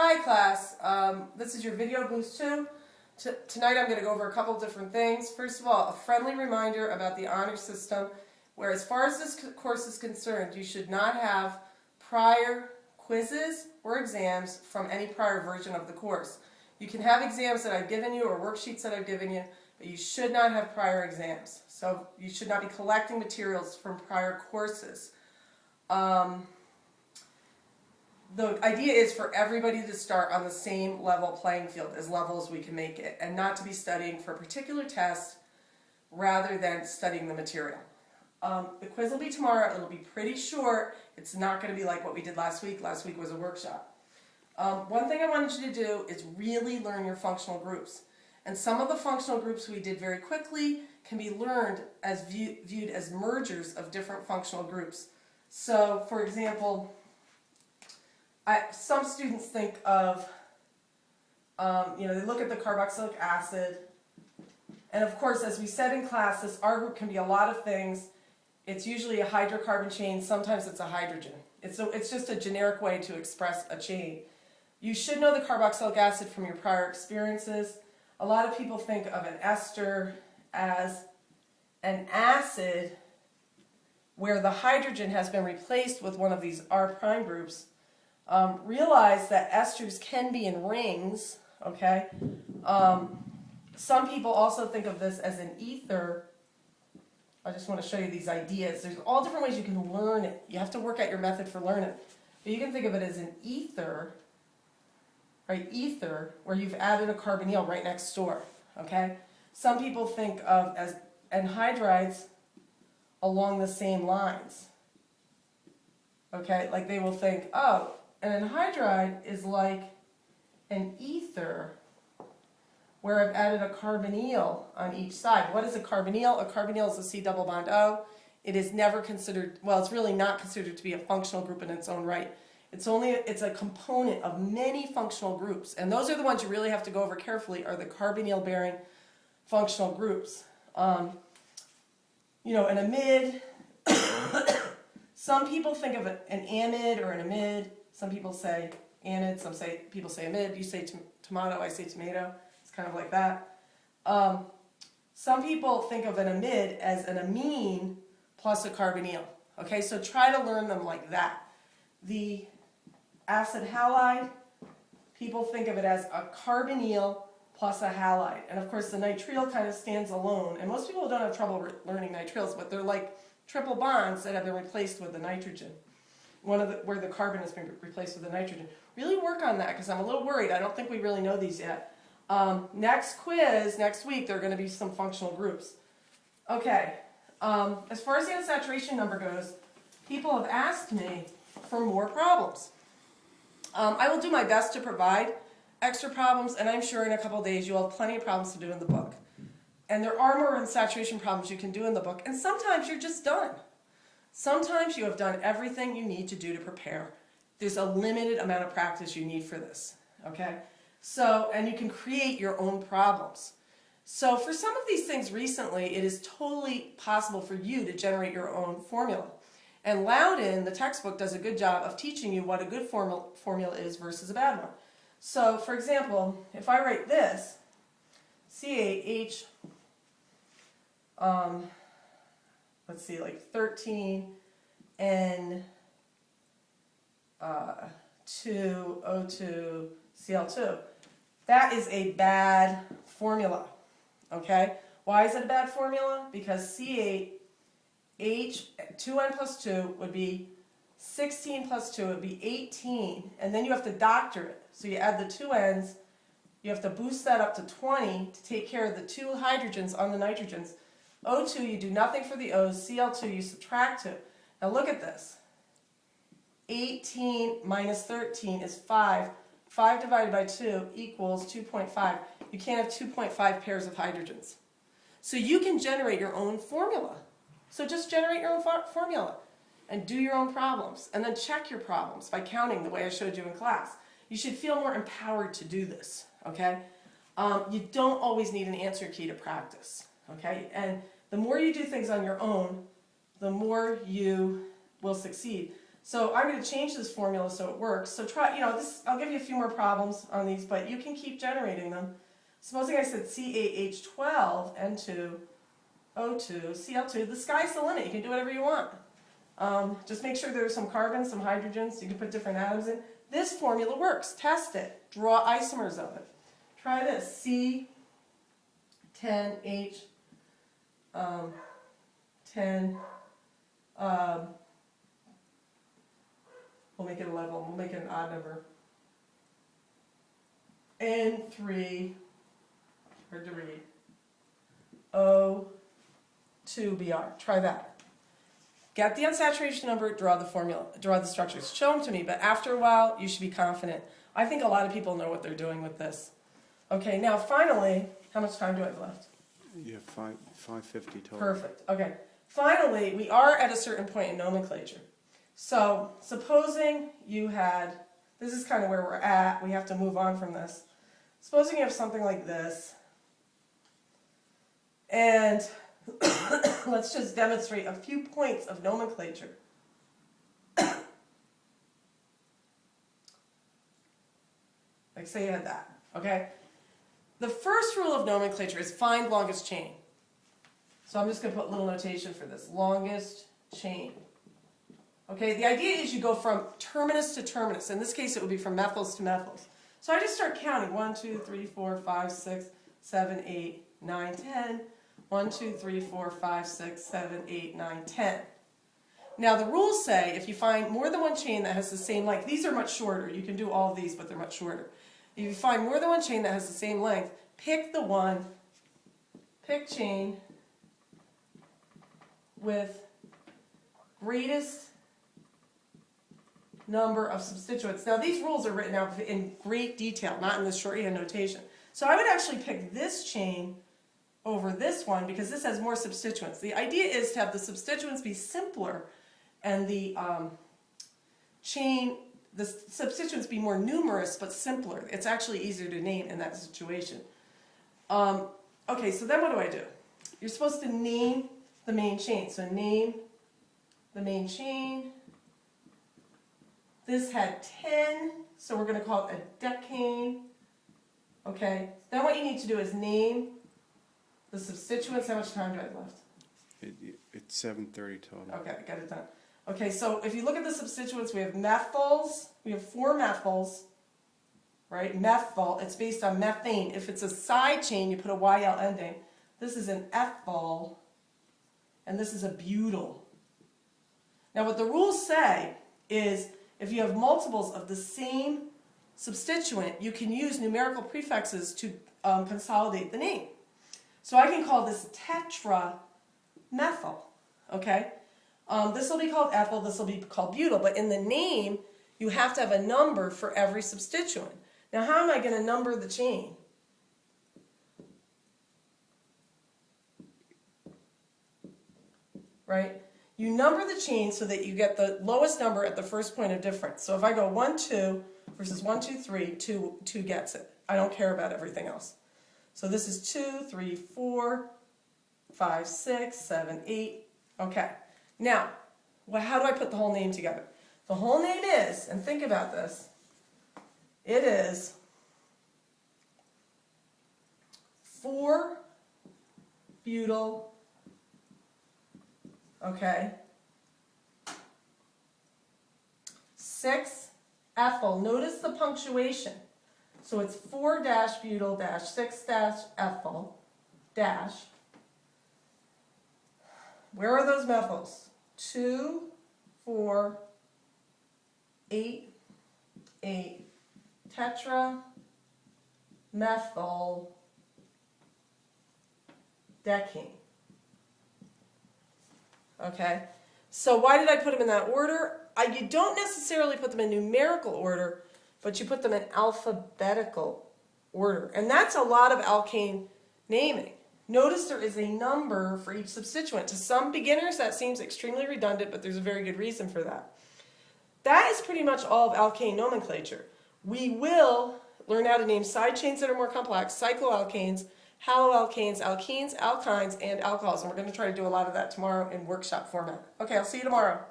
Hi class, this is your video boost 2. Tonight I'm going to go over a couple different things. First of all, a friendly reminder about the honor system, where as far as this course is concerned, you should not have prior quizzes or exams from any prior version of the course. You can have exams that I've given you or worksheets that I've given you, but you should not have prior exams. So you should not be collecting materials from prior courses. The idea is for everybody to start on the same level playing field, as level as we can make it, and not to be studying for a particular test rather than studying the material. The quiz will be tomorrow. It'll be pretty short. It's not going to be like what we did last week. Last week was a workshop. One thing I wanted you to do is really learn your functional groups. And some of the functional groups we did very quickly can be learned as viewed as mergers of different functional groups. So, for example, some students think of, they look at the carboxylic acid, and of course, as we said in class, this R group can be a lot of things. It's usually a hydrocarbon chain, sometimes it's a hydrogen. It's just a generic way to express a chain. You should know the carboxylic acid from your prior experiences. A lot of people think of an ester as an acid where the hydrogen has been replaced with one of these R prime groups. Realize that esters can be in rings, okay? Some people also think of this as an ether. I just want to show you these ideas. There's all different ways you can learn it. You have to work out your method for learning. But you can think of it as an ether, right? Ether, where you've added a carbonyl right next door, okay? Some people think of as anhydrides along the same lines, okay? Like they will think, oh, an anhydride is like an ether where I've added a carbonyl on each side. What is a carbonyl? A carbonyl is a C double bond O. It is never considered, well, it's really not considered to be a functional group in its own right. It's a component of many functional groups. And those are the ones you really have to go over carefully, are the carbonyl bearing functional groups. An amide, some people think of an amide or an amide. Some people say anide, people say amide. You say tomato, I say tomato. It's kind of like that. Some people think of an amide as an amine plus a carbonyl. Okay, so try to learn them like that. The acid halide, people think of it as a carbonyl plus a halide. And of course the nitrile kind of stands alone. And most people don't have trouble learning nitriles, but they're like triple bonds that have been replaced with the nitrogen. Where the carbon has been replaced with the nitrogen. Really work on that because I'm a little worried. I don't think we really know these yet. Next quiz, next week, there are going to be some functional groups. Okay, as far as the unsaturation number goes, people have asked me for more problems. I will do my best to provide extra problems, and I'm sure in a couple days you'll have plenty of problems to do in the book. And there are more unsaturation problems you can do in the book, and sometimes you're just done. Sometimes you have done everything you need to do to prepare. There's a limited amount of practice you need for this, okay? So, and you can create your own problems. So for some of these things recently, it is totally possible for you to generate your own formula. And Loudon, the textbook, does a good job of teaching you what a good formula is versus a bad one. So, for example, if I write this, CaH, let's see, like 13 N 2O2 Cl2. That is a bad formula, okay? Why is it a bad formula? Because CaH, 2N plus 2 would be 16 plus 2 would be 18, and then you have to doctor it. So you add the 2 N's, you have to boost that up to 20 to take care of the 2 hydrogens on the nitrogens. O2, you do nothing for the O's. Cl2, you subtract 2. Now look at this. 18 minus 13 is 5. 5 divided by 2 equals 2.5. You can't have 2.5 pairs of hydrogens. So you can generate your own formula. So just generate your own formula and do your own problems. And then check your problems by counting the way I showed you in class. You should feel more empowered to do this, okay? You don't always need an answer key to practice. Okay, and the more you do things on your own, the more you will succeed. So I'm going to change this formula so it works. So try, this, I'll give you a few more problems on these, but you can keep generating them. Supposing I said CaH12, N2O2, Cl2, the sky's the limit. You can do whatever you want. Just make sure there's some carbons, some hydrogens. You can put different atoms in. This formula works. Test it. Draw isomers of it. Try this. C10H 10. We'll make it 11. We'll make it an odd number. N3. Hard to read. O2Br. Try that. Get the unsaturation number, draw the formula, draw the structures. Show them to me, but after a while, you should be confident. I think a lot of people know what they're doing with this. Okay, now finally, how much time do I have left? You have 5:50 total. Perfect. Okay. Finally, we are at a certain point in nomenclature. So, supposing you had, this is kind of where we're at, we have to move on from this. Supposing you have something like this, and let's just demonstrate a few points of nomenclature. Like say you had that, okay? The first rule of nomenclature is find longest chain. So I'm just going to put a little notation for this. Longest chain. Okay, the idea is you go from terminus to terminus. In this case, it would be from methyls to methyls. So I just start counting. 1, 2, 3, 4, 5, 6, 7, 8, 9, 10. 1, 2, 3, 4, 5, 6, 7, 8, 9, 10. Now the rules say if you find more than one chain that has the same length, these are much shorter. You can do all of these, but they're much shorter. If you find more than one chain that has the same length, pick chain with greatest number of substituents. Now these rules are written out in great detail, not in this shorthand notation. So I would actually pick this chain over this one because this has more substituents. The idea is to have the substituents be simpler and the substituents be more numerous but simpler. It's actually easier to name in that situation. Okay, so then what do? You're supposed to name the main chain. So name the main chain. This had 10, so we're going to call it a decane. Okay, then what you need to do is name the substituents. How much time do I have left? It's 7:30 total. Okay, got it done. Okay, so if you look at the substituents, we have methyls. We have 4 methyls, right? Methyl, it's based on methane. If it's a side chain, you put a YL ending. This is an ethyl, and this is a butyl. Now what the rules say is if you have multiples of the same substituent, you can use numerical prefixes to consolidate the name. So I can call this tetramethyl, okay? This will be called ethyl, this will be called butyl, but in the name, you have to have a number for every substituent. Now how am I going to number the chain? Right? You number the chain so that you get the lowest number at the first point of difference. So if I go 1, 2 versus 1, 2, 3, 2 gets it. I don't care about everything else. So this is 2, 3, 4, 5, 6, 7, 8. Okay. Now, how do I put the whole name together? The whole name is, and think about this, it is 4-butyl, okay, 6-ethyl. Notice the punctuation. So it's 4-butyl-6-ethyl dash. Where are those methyls? 2, 4, 8, 8, tetramethyl decane. Okay, so why did I put them in that order? You don't necessarily put them in numerical order, but you put them in alphabetical order. And that's a lot of alkane naming. Notice there is a number for each substituent. To some beginners, that seems extremely redundant, but there's a very good reason for that. That is pretty much all of alkane nomenclature. We will learn how to name side chains that are more complex, cycloalkanes, haloalkanes, alkenes, alkynes, and alcohols. And we're going to try to do a lot of that tomorrow in workshop format. Okay, I'll see you tomorrow.